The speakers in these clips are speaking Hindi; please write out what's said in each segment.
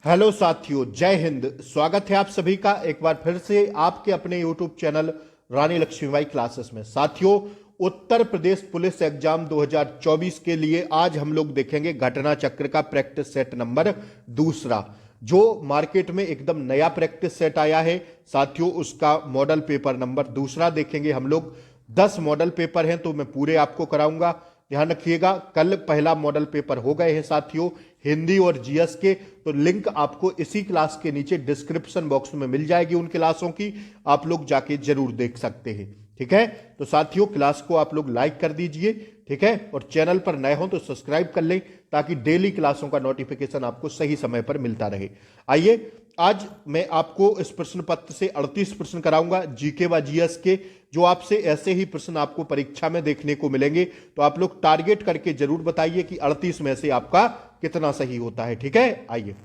हेलो साथियों, जय हिंद। स्वागत है आप सभी का एक बार फिर से आपके अपने यूट्यूब चैनल रानी लक्ष्मीबाई क्लासेस में। साथियों, उत्तर प्रदेश पुलिस एग्जाम 2024 के लिए आज हम लोग देखेंगे घटना चक्र का प्रैक्टिस सेट नंबर दूसरा, जो मार्केट में एकदम नया प्रैक्टिस सेट आया है। साथियों, उसका मॉडल पेपर नंबर दूसरा देखेंगे हम लोग। 10 मॉडल पेपर हैं तो मैं पूरे आपको कराऊंगा। ध्यान रखिएगा, कल पहला मॉडल पेपर हो गए हैं साथियों, हिंदी और जीएस के। तो लिंक आपको इसी क्लास के नीचे डिस्क्रिप्शन बॉक्स में मिल जाएगी उन क्लासों की, आप लोग जाके जरूर देख सकते हैं। ठीक है, तो साथियों क्लास को आप लोग लाइक कर दीजिए। ठीक है, और चैनल पर नए हो तो सब्सक्राइब कर लें ताकि डेली क्लासों का नोटिफिकेशन आपको सही समय पर मिलता रहे। आइए, आज मैं आपको इस प्रश्न पत्र से 38 प्रश्न कराऊंगा जीके व जीएस के, जो आपसे ऐसे ही प्रश्न आपको परीक्षा में देखने को मिलेंगे। तो आप लोग टारगेट करके जरूर बताइए कि 38 में से आपका कितना सही होता है। ठीक है, आइए।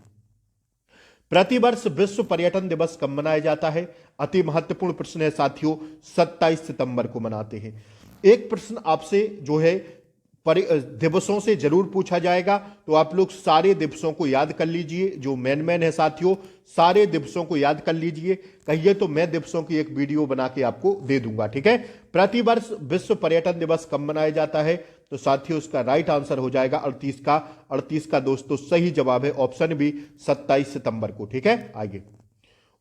प्रतिवर्ष विश्व पर्यटन दिवस कब मनाया जाता है? अति महत्वपूर्ण प्रश्न है साथियों, 27 सितंबर को मनाते हैं। एक प्रश्न आपसे जो है दिवसों से जरूर पूछा जाएगा, तो आप लोग सारे दिवसों को याद कर लीजिए। जो मेन है साथियों, सारे दिवसों को याद कर लीजिए। कहिए तो मैं दिवसों की एक वीडियो बना के आपको दे दूंगा। ठीक है, प्रतिवर्ष विश्व पर्यटन दिवस कब मनाया जाता है? तो साथियों उसका राइट आंसर हो जाएगा 38 का। 38 का दोस्तों सही जवाब है ऑप्शन बी, 27 सितंबर को। ठीक है, आगे।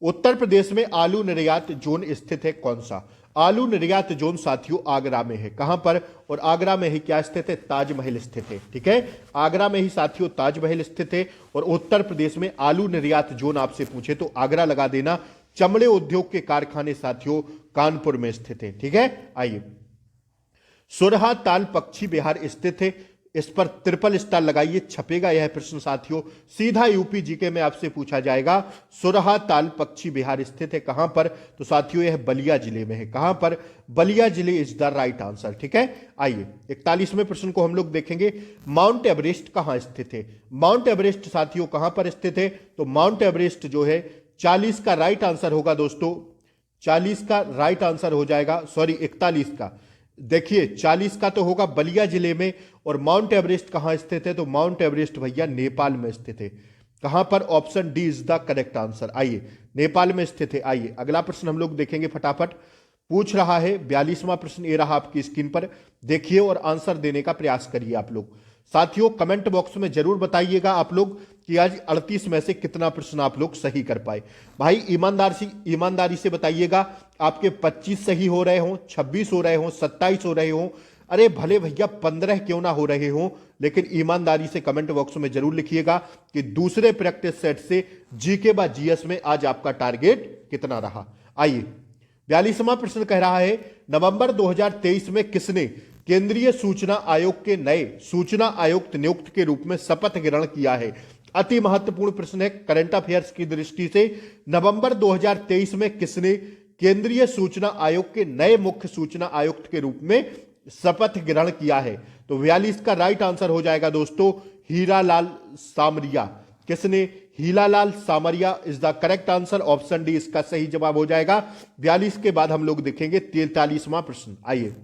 उत्तर प्रदेश में आलू निर्यात जोन स्थित है कौन सा? आलू निर्यात जोन साथियों आगरा में है। कहां पर? और आगरा में ही क्या स्थित है? ताजमहल स्थित है। ठीक है, आगरा में ही साथियों ताजमहल स्थित है। और उत्तर प्रदेश में आलू निर्यात जोन आपसे पूछे तो आगरा लगा देना। चमड़े उद्योग के कारखाने साथियों कानपुर में स्थित है। ठीक है, आइए। सुरहा ताल पक्षी विहार स्थित है, इस पर ट्रिपल स्टार लगाइए, छपेगा यह प्रश्न साथियों। सीधा यूपी जीके में आपसे पूछा जाएगा। सुरहा ताल पक्षी विहार स्थित है कहां पर? तो साथियों यह बलिया जिले में है। कहां पर? बलिया जिले इज द राइट आंसर। ठीक है, आइए 41वें प्रश्न को हम लोग देखेंगे। माउंट एवरेस्ट कहां स्थित है? माउंट एवरेस्ट साथियों कहां पर स्थित है? तो माउंट एवरेस्ट जो है 40 का राइट आंसर होगा दोस्तों। 40 का राइट आंसर हो जाएगा, सॉरी 41 का। देखिए 40 का तो होगा बलिया जिले में। और माउंट एवरेस्ट कहां स्थित है? तो माउंट एवरेस्ट भैया नेपाल में स्थित है। कहां पर? Option D is the correct answer. आइए, नेपाल में स्थित है। आइए अगला प्रश्न हम लोग देखेंगे फटाफट। पूछ रहा है 42वां प्रश्न, ये रहा आपकी स्क्रीन पर, देखिए और आंसर देने का प्रयास करिए आप लोग। साथियों कमेंट बॉक्स में जरूर बताइएगा आप लोग कि आज 38 में से कितना प्रश्न आप लोग सही कर पाए। भाई ईमानदारी से बताइएगा, आपके 25 सही हो रहे हो, 26 हो रहे हो, 27 हो रहे हो, अरे भले भैया 15 क्यों ना हो रहे हो, लेकिन ईमानदारी से कमेंट बॉक्स में जरूर लिखिएगा कि दूसरे प्रैक्टिस सेट से जीके व जीएस में आज आपका टारगेट कितना रहा। आइए 42वां प्रश्न कह रहा है, नवंबर 2023 में किसने केंद्रीय सूचना आयोग के नए सूचना आयुक्त नियुक्त के रूप में शपथ ग्रहण किया है? अति महत्वपूर्ण प्रश्न है करंट अफेयर्स की दृष्टि से। नवंबर 2023 में किसने केंद्रीय सूचना आयोग के नए मुख्य सूचना आयुक्त के रूप में शपथ ग्रहण किया है? तो 42 का राइट आंसर हो जाएगा दोस्तों हीरालाल सामरिया। किसने? Hiralal Samariya is the correct answer. Option D इसका सही जवाब हो जाएगा। 42 के बाद हम लोग देखेंगे 43वां प्रश्न। आइए,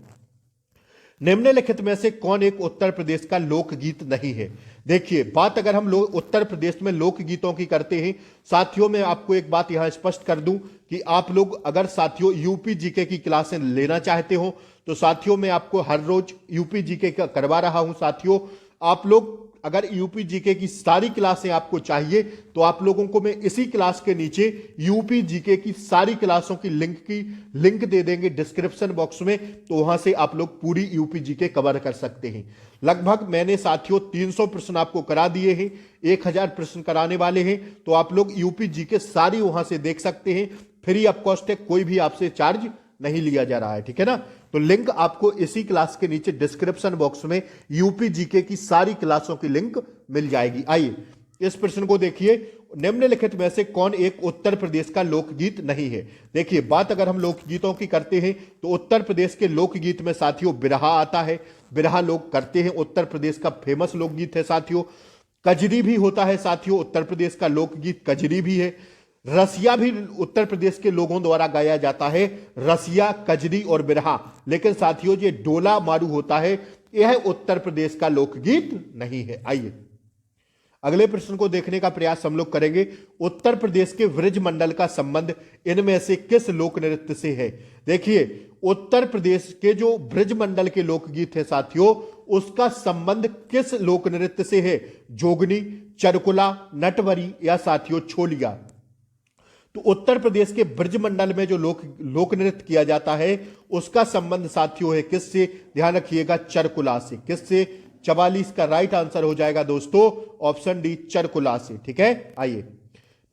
निम्नलिखित में से कौन एक उत्तर प्रदेश का लोकगीत नहीं है? देखिए बात अगर हम लोग उत्तर प्रदेश में लोकगीतों की करते हैं साथियों, मैं आपको एक बात यहां स्पष्ट कर दूं कि आप लोग अगर साथियों यूपी जीके की क्लासें लेना चाहते हो तो साथियों मैं आपको हर रोज यूपी जीके का करवा रहा हूं साथियों। आप लोग अगर यूपी जीके की सारी क्लासें आपको चाहिए तो आप लोगों को मैं इसी क्लास के नीचे यूपी जीके की सारी क्लासों की लिंक दे देंगे डिस्क्रिप्शन बॉक्स में, तो वहां से आप लोग पूरी यूपी जीके कवर कर सकते हैं। लगभग मैंने साथियों 300 प्रश्न आपको करा दिए हैं, 1000 प्रश्न कराने वाले हैं, तो आप लोग यूपी जीके सारी वहां से देख सकते हैं। फ्री ऑफ कॉस्ट है, कोई भी आपसे चार्ज नहीं लिया जा रहा है। ठीक है ना, तो लिंक आपको इसी क्लास के नीचे डिस्क्रिप्शन बॉक्स में यूपी जीके की सारी क्लासों की लिंक मिल जाएगी। आइए इस प्रश्न को देखिए, निम्नलिखित में से कौन एक उत्तर प्रदेश का लोकगीत नहीं है? देखिए बात अगर हम लोकगीतों की करते हैं तो उत्तर प्रदेश के लोकगीत में साथियों बिरहा आता है। बिरहा लोग करते हैं, उत्तर प्रदेश का फेमस लोकगीत है साथियों। कजरी भी होता है साथियों, उत्तर प्रदेश का लोकगीत कजरी भी है। रसिया भी उत्तर प्रदेश के लोगों द्वारा गाया जाता है, रसिया, कजरी और बिरहा। लेकिन साथियों ये डोला मारू होता है, यह उत्तर प्रदेश का लोकगीत नहीं है। आइए अगले प्रश्न को देखने का प्रयास हम लोग करेंगे। उत्तर प्रदेश के ब्रज मंडल का संबंध इनमें से किस लोक नृत्य से है? देखिए, उत्तर प्रदेश के जो ब्रज मंडल के लोकगीत है साथियों, उसका संबंध किस लोक नृत्य से है? जोगनी, चरकुला, नटवरी या साथियों छोलिया। तो उत्तर प्रदेश के ब्रज मंडल में जो लोक नृत्य किया जाता है उसका संबंध साथियों है किससे? ध्यान रखिएगा, चरकुला से। किससे? 44 का राइट आंसर हो जाएगा दोस्तों ऑप्शन डी, चरकुला से। ठीक है, आइए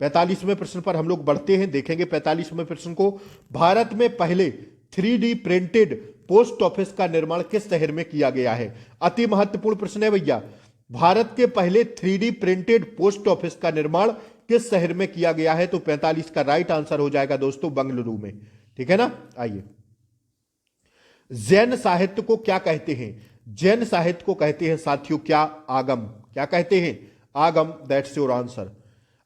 45वें प्रश्न पर हम लोग बढ़ते हैं, देखेंगे 45वें प्रश्न को। भारत में पहले 3D प्रिंटेड पोस्ट ऑफिस का निर्माण किस शहर में किया गया है? अति महत्वपूर्ण प्रश्न है भैया। भारत के पहले 3D प्रिंटेड पोस्ट ऑफिस का निर्माण किस शहर में किया गया है? तो 45 का राइट आंसर हो जाएगा दोस्तों बंगलुरु में। ठीक है ना, आइए। जैन साहित्य को क्या कहते हैं? जैन साहित्य को कहते हैं साथियों क्या? आगम। क्या कहते हैं? आगम। That's your answer.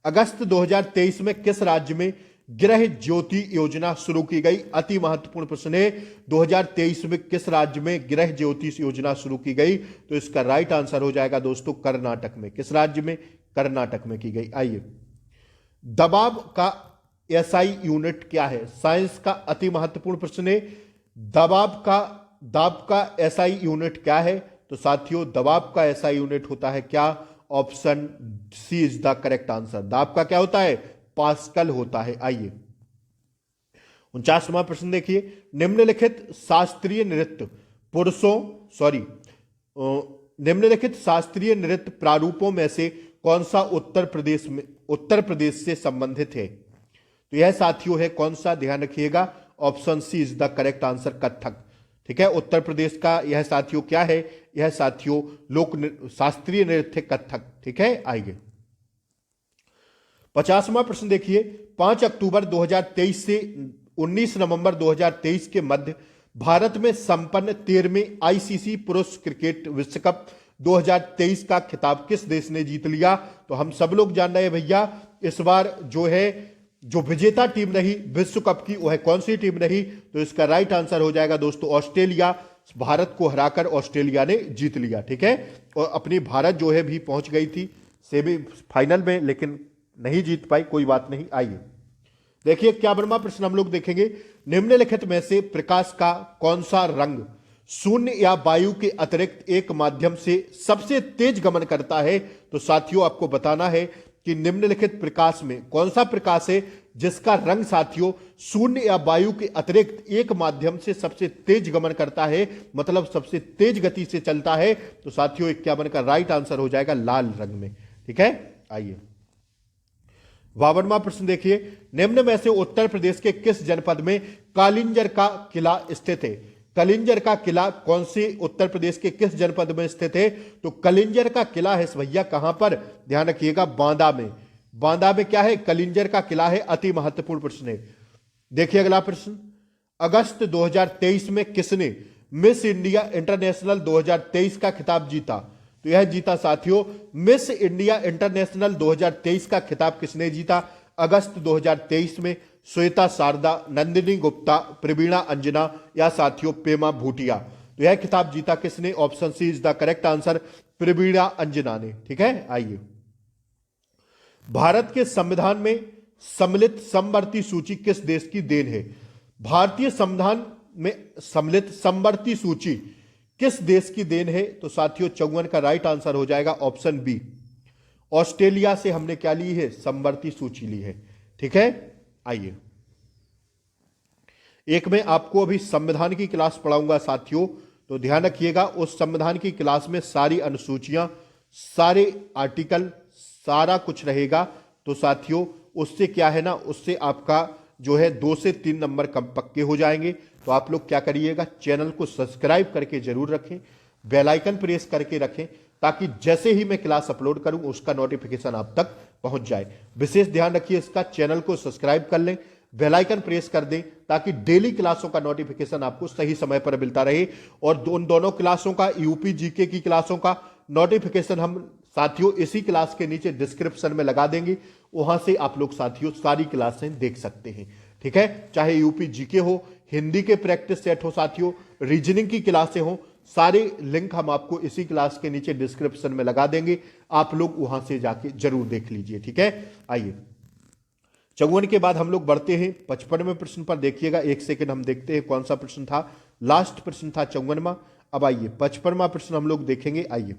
अगस्त 2023 में किस राज्य में गृह ज्योति योजना शुरू की गई? अति महत्वपूर्ण प्रश्न है। 2023 में किस राज्य में गृह ज्योति योजना शुरू की गई? तो इसका राइट आंसर हो जाएगा दोस्तों कर्नाटक में। किस राज्य में? कर्नाटक में की गई। आइए, दबाव का एसआई यूनिट क्या है? साइंस का अति महत्वपूर्ण प्रश्न है। दाब का एसआई यूनिट क्या है? तो साथियों दबाव का एसआई यूनिट होता है क्या? Option C is the correct answer. दाब का क्या होता है? पास्कल होता है। आइए 49वां प्रश्न देखिए। निम्नलिखित शास्त्रीय नृत्य निम्नलिखित शास्त्रीय नृत्य प्रारूपों में से कौन सा उत्तर प्रदेश से संबंधित है? तो यह साथियों है कौन सा? ध्यान रखिएगा, option C is the correct answer, Kathak. ठीक है, उत्तर प्रदेश का यह साथियों क्या है? यह साथियों शास्त्रीय नृत्य कथक। ठीक है, आइए 50वां प्रश्न देखिए। 5 अक्टूबर 2023 से 19 नवंबर 2023 के मध्य भारत में संपन्न 13वें आईसीसी पुरुष क्रिकेट विश्व कप 2023 का खिताब किस देश ने जीत लिया? तो हम सब लोग जान रहे हैं भैया, इस बार जो विजेता टीम रही विश्व कप की वह कौन सी टीम रही? तो इसका राइट आंसर हो जाएगा दोस्तों ऑस्ट्रेलिया। भारत को हराकर ऑस्ट्रेलिया ने जीत लिया। ठीक है, और अपनी भारत जो है भी पहुंच गई थी सेमीफाइनल में, लेकिन नहीं जीत पाई, कोई बात नहीं। आइए देखिए 51वां प्रश्न हम लोग देखेंगे। निम्नलिखित में से प्रकाश का कौन सा रंग शून्य या वायु के अतिरिक्त एक माध्यम से सबसे तेज गमन करता है? तो साथियों आपको बताना है कि निम्नलिखित प्रकाश में कौन सा प्रकाश है जिसका रंग साथियों शून्य या वायु के अतिरिक्त एक माध्यम से सबसे तेज गमन करता है, मतलब सबसे तेज गति से चलता है? तो साथियों 51 का राइट आंसर हो जाएगा लाल रंग में। ठीक है, आइए 52वां प्रश्न देखिए। निम्न में से उत्तर प्रदेश के किस जनपद में कालिंजर का किला स्थित है? कलिंजर का किला कौन से उत्तर प्रदेश के किस जनपद में स्थित है? तो कलिंजर का किला है भैया कहां पर? ध्यान रखिएगा, बांदा में। बांदा में क्या है? कलिंजर का किला है। अति महत्वपूर्ण प्रश्न है। देखिए अगला प्रश्न। अगस्त 2023 में किसने मिस इंडिया इंटरनेशनल 2023 का खिताब जीता? तो यह जीता साथियों मिस इंडिया इंटरनेशनल 2023 का खिताब किसने जीता? अगस्त 2023 में श्वेता शारदा, नंदिनी गुप्ता, प्रवीणा अंजना या साथियों पेमा भूटिया। तो यह खिताब जीता किसने? Option C is the correct answer, Praveena Anjana ने। ठीक है, आइए भारत के संविधान में सम्मिलित समवर्ती सूची किस देश की देन है? भारतीय संविधान में सम्मिलित समवर्ती सूची किस देश की देन है? तो साथियों 54 का राइट आंसर हो जाएगा ऑप्शन बी, ऑस्ट्रेलिया से हमने क्या ली है? समवर्ती सूची ली है। ठीक है, आइए एक में आपको अभी संविधान की क्लास पढ़ाऊंगा साथियों, तो ध्यान रखिएगा उस संविधान की क्लास में सारी अनुसूचियां, सारे आर्टिकल, सारा कुछ रहेगा। तो साथियों उससे क्या है ना, उससे आपका जो है 2 से 3 नंबर कम पक्के हो जाएंगे। तो आप लोग क्या करिएगा, चैनल को सब्सक्राइब करके जरूर रखें, बेल आइकन प्रेस करके रखें, ताकि जैसे ही मैं क्लास अपलोड करूं उसका नोटिफिकेशन आप तक पहुंच जाए। विशेष ध्यान रखिए इसका, चैनल को सब्सक्राइब कर लें, बेल आइकन प्रेस कर दें, ताकि डेली क्लासों का नोटिफिकेशन आपको सही समय पर मिलता रहे। और उन दोनों क्लासों का, यूपी जीके की क्लासों का नोटिफिकेशन हम साथियों इसी क्लास के नीचे डिस्क्रिप्शन में लगा देंगे, वहां से आप लोग साथियों सारी क्लासें देख सकते हैं। ठीक है, चाहे यूपी जीके हो, हिंदी के प्रैक्टिस सेट हो साथियों, रीजनिंग की क्लासें हो, सारे लिंक हम आपको इसी क्लास के नीचे डिस्क्रिप्शन में लगा देंगे, आप लोग वहां से जाके जरूर देख लीजिए। ठीक है, आइए 54 के बाद हम लोग बढ़ते हैं 55वें प्रश्न पर। देखिएगा, एक सेकंड हम देखते हैं कौन सा प्रश्न था, लास्ट प्रश्न था 54वां। अब आइए 55वां प्रश्न हम लोग देखेंगे। आइए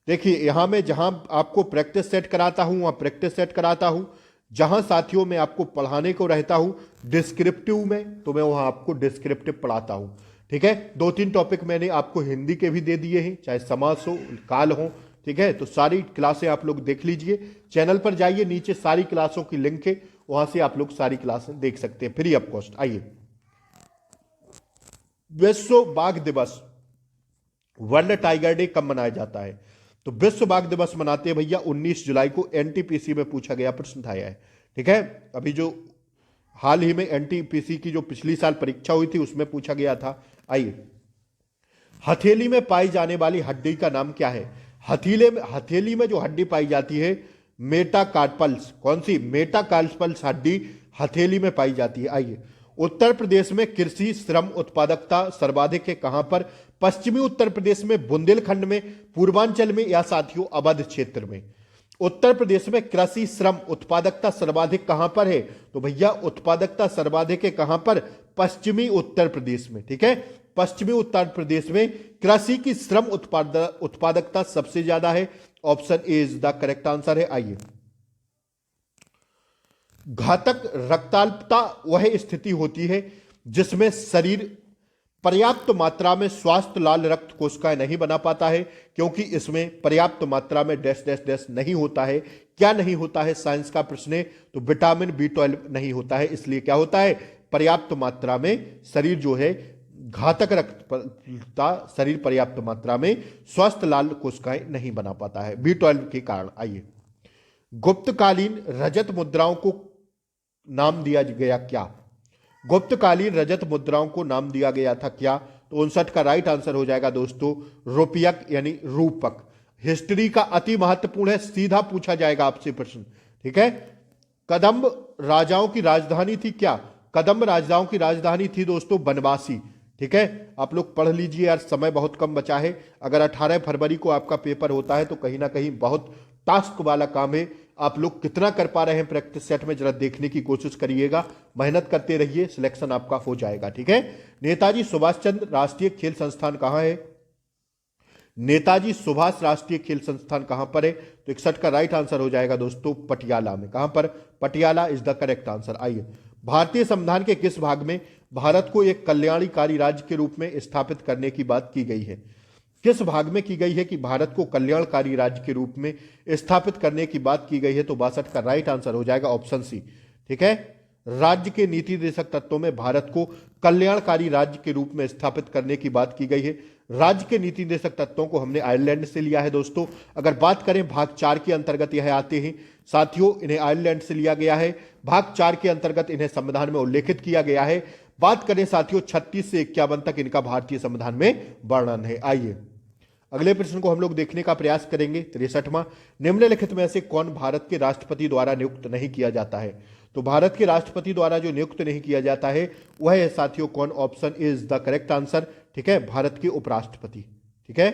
देखिए, यहां मैं जहां आपको प्रैक्टिस सेट कराता हूं वहां प्रैक्टिस सेट कराता हूं, जहां साथियों में आपको पढ़ाने को रहता हूं डिस्क्रिप्टिव में, तो मैं वहां आपको डिस्क्रिप्टिव पढ़ाता हूं। ठीक है, 2-3 टॉपिक मैंने आपको हिंदी के भी दे दिए हैं, चाहे समास हो, काल हो। ठीक है, तो सारी क्लासें आप लोग देख लीजिए, चैनल पर जाइए, नीचे सारी क्लासों की लिंक है, वहां से आप लोग सारी क्लासें देख सकते हैं फ्री ऑफ कॉस्ट। आइए, विश्व बाघ दिवस, वर्ल्ड टाइगर डे कब मनाया जाता है? तो विश्व बाघ दिवस मनाते हैं भैया 19 जुलाई को, एनटीपीसी में पूछा गया प्रश्न था यह। ठीक है, अभी जो हाल ही में एनटीपीसी की जो पिछली साल परीक्षा हुई थी उसमें पूछा गया था। आइए, हथेली में पाई जाने वाली हड्डी का नाम क्या है? हथेली में जो हड्डी पाई जाती है मेटाकार्पल्स, कौन सी? मेटाकार्पल्स हड्डी हथेली में पाई जाती है। आइए, उत्तर प्रदेश में कृषि श्रम उत्पादकता सर्वाधिक है कहां पर? पश्चिमी उत्तर प्रदेश में, बुंदेलखंड में, पूर्वांचल में, या साथियों अवध क्षेत्र में? उत्तर प्रदेश में कृषि श्रम उत्पादकता सर्वाधिक कहां पर है? तो भैया उत्पादकता सर्वाधिक है कहां पर? पश्चिमी उत्तर प्रदेश में। ठीक है, पश्चिमी उत्तर प्रदेश में कृषि की श्रम उत्पादकता सबसे ज्यादा है। Option A is the correct answer है। आइए, घातक रक्ताल्पता वह स्थिति होती है जिसमें शरीर पर्याप्त मात्रा में स्वास्थ्य लाल रक्त कोशिकाएं नहीं बना पाता है, क्योंकि इसमें पर्याप्त मात्रा में डैश डैश डैश नहीं होता है। क्या नहीं होता है? साइंस का प्रश्न है, तो विटामिन B12 नहीं होता है, इसलिए क्या होता है? पर्याप्त मात्रा में शरीर जो है घातक रक्तता, शरीर पर्याप्त मात्रा में स्वस्थ लाल कोशिकाएं नहीं बना पाता है B12 के कारण। आइए, गुप्तकालीन रजत मुद्राओं को नाम दिया गया क्या? गुप्तकालीन रजत मुद्राओं को नाम दिया गया था क्या? तो 59 का राइट आंसर हो जाएगा दोस्तों रुपयक यानी रूपक। हिस्ट्री का अति महत्वपूर्ण है, सीधा पूछा जाएगा आपसे प्रश्न। ठीक है, कदम्ब राजाओं की राजधानी थी क्या? कदम्ब राजाओं की राजधानी थी दोस्तों बनवासी। ठीक है, आप लोग पढ़ लीजिए यार, समय बहुत कम बचा है। अगर 18 फरवरी को आपका पेपर होता है तो कहीं ना कहीं बहुत टास्क वाला काम है। आप लोग कितना कर पा रहे हैं प्रैक्टिस सेट में जरा देखने की कोशिश करिएगा, मेहनत करते रहिए, सिलेक्शन आपका हो जाएगा। ठीक है, नेताजी सुभाष चंद्र राष्ट्रीय खेल संस्थान कहां है? नेताजी सुभाष राष्ट्रीय खेल संस्थान कहां पर है? तो 61 का राइट आंसर हो जाएगा दोस्तों पटियाला में। कहां पर? Patiala is the correct answer. आइए, भारतीय संविधान के किस भाग में भारत को एक कल्याणकारी राज्य के रूप में स्थापित करने की बात की गई है? किस भाग में की गई है कि भारत को कल्याणकारी राज्य के रूप में स्थापित करने की बात की गई है? तो 62 का राइट आंसर हो जाएगा ऑप्शन सी। ठीक है, राज्य के नीति निर्देशक तत्वों में भारत को कल्याणकारी राज्य के रूप में स्थापित करने की बात की गई है। राज्य के नीति निर्देशक तत्वों को हमने आयरलैंड से लिया है दोस्तों। अगर बात करें भाग 4 के अंतर्गत यह आते हैं साथियों, इन्हें आयरलैंड से लिया गया है। भाग 4 के अंतर्गत इन्हें संविधान में उल्लेखित किया गया है। बात करें साथियों 36 से 51 तक इनका भारतीय संविधान में वर्णन है। आइए, अगले प्रश्न को हम लोग देखने का प्रयास करेंगे। 63वां, निम्नलिखित में से कौन भारत के राष्ट्रपति द्वारा नियुक्त नहीं किया जाता है? तो भारत के राष्ट्रपति द्वारा जो नियुक्त नहीं किया जाता है वह है साथियों कौन? Option is the correct answer. ठीक है, भारत के उपराष्ट्रपति। ठीक है,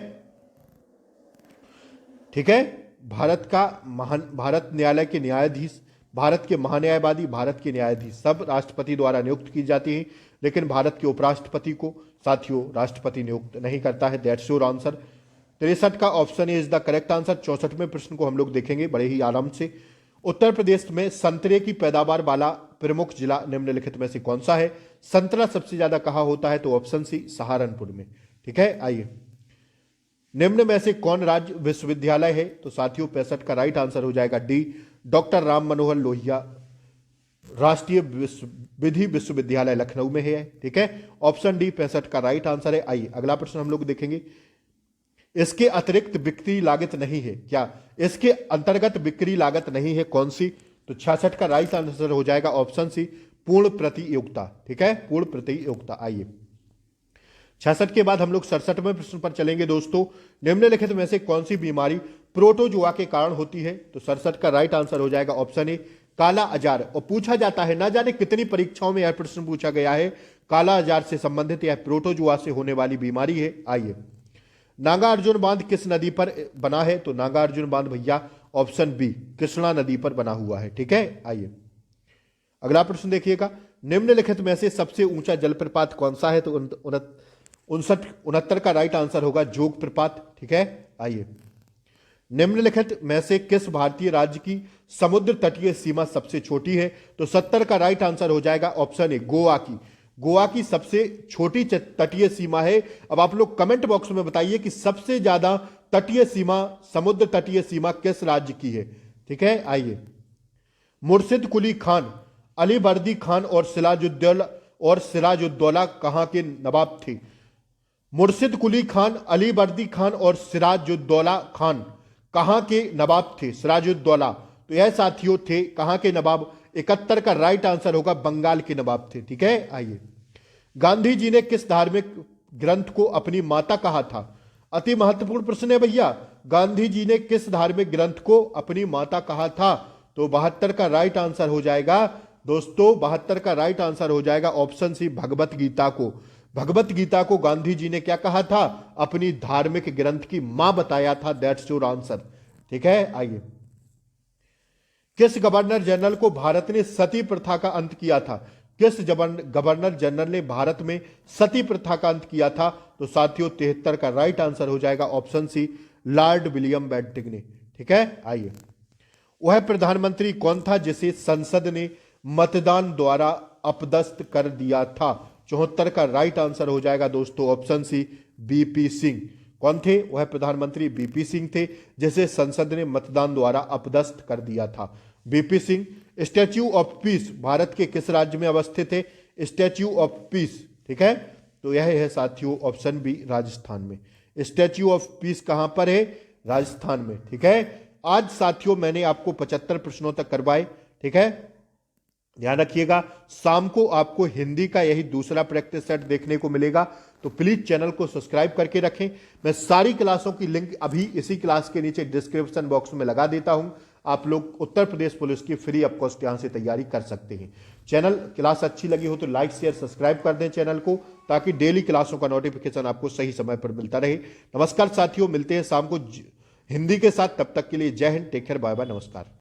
ठीक है, भारत न्यायालय के न्यायाधीश, भारत के महान्यायवादी, भारत के न्यायाधीश सब राष्ट्रपति द्वारा नियुक्त की जाती है, लेकिन भारत के उपराष्ट्रपति को साथियों राष्ट्रपति नियुक्त नहीं करता है। That's your answer. 63 का option is the correct answer. 64वें प्रश्न को हम लोग देखेंगे बड़े ही आराम से। उत्तर प्रदेश में संतरे की पैदावार वाला प्रमुख जिला निम्नलिखित में से कौन सा है? संतरा सबसे ज्यादा कहां होता है? तो ऑप्शन सी सहारनपुर में। ठीक है, आइए, निम्न में से कौन राज्य विश्वविद्यालय है? तो साथियों 65 का राइट आंसर हो जाएगा डी, डॉक्टर राम मनोहर लोहिया राष्ट्रीय विधि विश्वविद्यालय लखनऊ में है। ठीक है, ऑप्शन डी 65 का राइट आंसर है। आइए, अगला प्रश्न हम लोग देखेंगे। इसके अतिरिक्त बिक्री लागत नहीं है क्या? इसके अंतर्गत बिक्री लागत नहीं है, कौन सी? तो 66 का राइट आंसर हो जाएगा ऑप्शन सी, पूर्ण प्रतियोगिता। ठीक है, पूर्ण प्रतियोगिता। आइए, 66 के बाद हम लोग 67वें प्रश्न पर चलेंगे दोस्तों। निम्नलिखित में से कौन सी बीमारी प्रोटोजुआ के कारण होती है? तो 67 का राइट आंसर हो जाएगा ऑप्शन ए, काला अजार। और पूछा जाता है, ना जाने कितनी परीक्षाओं में यह प्रश्न पूछा गया है, काला आजार से संबंधित यह प्रोटोजुआ से होने वाली बीमारी है। आइए, नागार्जुन बांध किस नदी पर बना है? तो नागार्जुन बांध भैया ऑप्शन बी कृष्णा नदी पर बना हुआ है। ठीक है, आइए अगला प्रश्न देखिएगा, निम्नलिखित में से सबसे ऊंचा जलप्रपात कौन सा है? तो 69 का राइट आंसर होगा जोग प्रपात। ठीक है, आइए, निम्नलिखित में से किस भारतीय राज्य की समुद्र तटीय सीमा सबसे छोटी है? तो 70 का राइट आंसर हो जाएगा ऑप्शन ए गोवा की। गोवा की सबसे छोटी तटीय सीमा है। अब आप लोग कमेंट बॉक्स में बताइए कि सबसे ज्यादा तटीय सीमा, समुद्र तटीय सीमा किस राज्य की है? ठीक है, आइए, मुर्शिद कुली खान, अली बर्दी खान और सिराजुद्दौला कहां के नवाब थे? मुर्शिद कुली खान, अली बर्दी खान और सिराजुद्दौला खान कहां के नवाब थे? सिराजुद्दौला, तो यह साथियों थे कहां के नवाब? 71 का राइट आंसर होगा बंगाल के नवाब थे। ठीक है, आइए, गांधी जी ने किस धार्मिक ग्रंथ को अपनी माता कहा था? अति महत्वपूर्ण प्रश्न है भैया, गांधी जी ने किस धार्मिक ग्रंथ को अपनी माता कहा था? तो 72 का राइट आंसर हो जाएगा दोस्तों, 72 का राइट आंसर हो जाएगा ऑप्शन सी भगवत गीता को। भगवत गीता को गांधी जी ने क्या कहा था? अपनी धार्मिक ग्रंथ की मां बताया था। That's your answer. ठीक है, आइए, किस गवर्नर जनरल को भारत ने सती प्रथा का अंत किया था? किस गवर्नर जनरल ने भारत में सती प्रथा का अंत किया था? तो साथियों 73 का राइट आंसर हो जाएगा option C Lord William Bentinck ने। ठीक है, आइए, वह प्रधानमंत्री कौन था जिसे संसद ने मतदान द्वारा अपदस्थ कर दिया था? 74 का राइट आंसर हो जाएगा दोस्तों ऑप्शन सी बीपी सिंह। कौन थे? वह प्रधानमंत्री बीपी सिंह थे जिसे संसद ने मतदान द्वारा अपदस्थ कर दिया था। BP Singh. Statue of peace Bharat के किस राज्य में अवस्थित है? स्टैच्यू ऑफ पीस, ठीक है, तो यह है साथियों ऑप्शन बी राजस्थान में। स्टैच्यू ऑफ पीस कहां पर है? राजस्थान में। ठीक है, आज साथियों मैंने आपको 75 प्रश्नों तक करवाए। ठीक है, ध्यान रखिएगा, शाम को आपको हिंदी का यही दूसरा प्रैक्टिस सेट देखने को मिलेगा, तो प्लीज चैनल को सब्सक्राइब करके रखें। मैं सारी क्लासों की लिंक अभी इसी क्लास के नीचे डिस्क्रिप्शन बॉक्स में लगा देता हूं। आप लोग उत्तर प्रदेश पुलिस की फ्री ऑफ कॉस्ट यहां से तैयारी कर सकते हैं। चैनल क्लास अच्छी लगी हो तो लाइक शेयर सब्सक्राइब कर दें चैनल को, ताकि डेली क्लासों का नोटिफिकेशन आपको सही समय पर मिलता रहे। नमस्कार साथियों, मिलते हैं शाम को हिंदी के साथ, तब तक के लिए जय Hind, take care, bye bye, नमस्कार।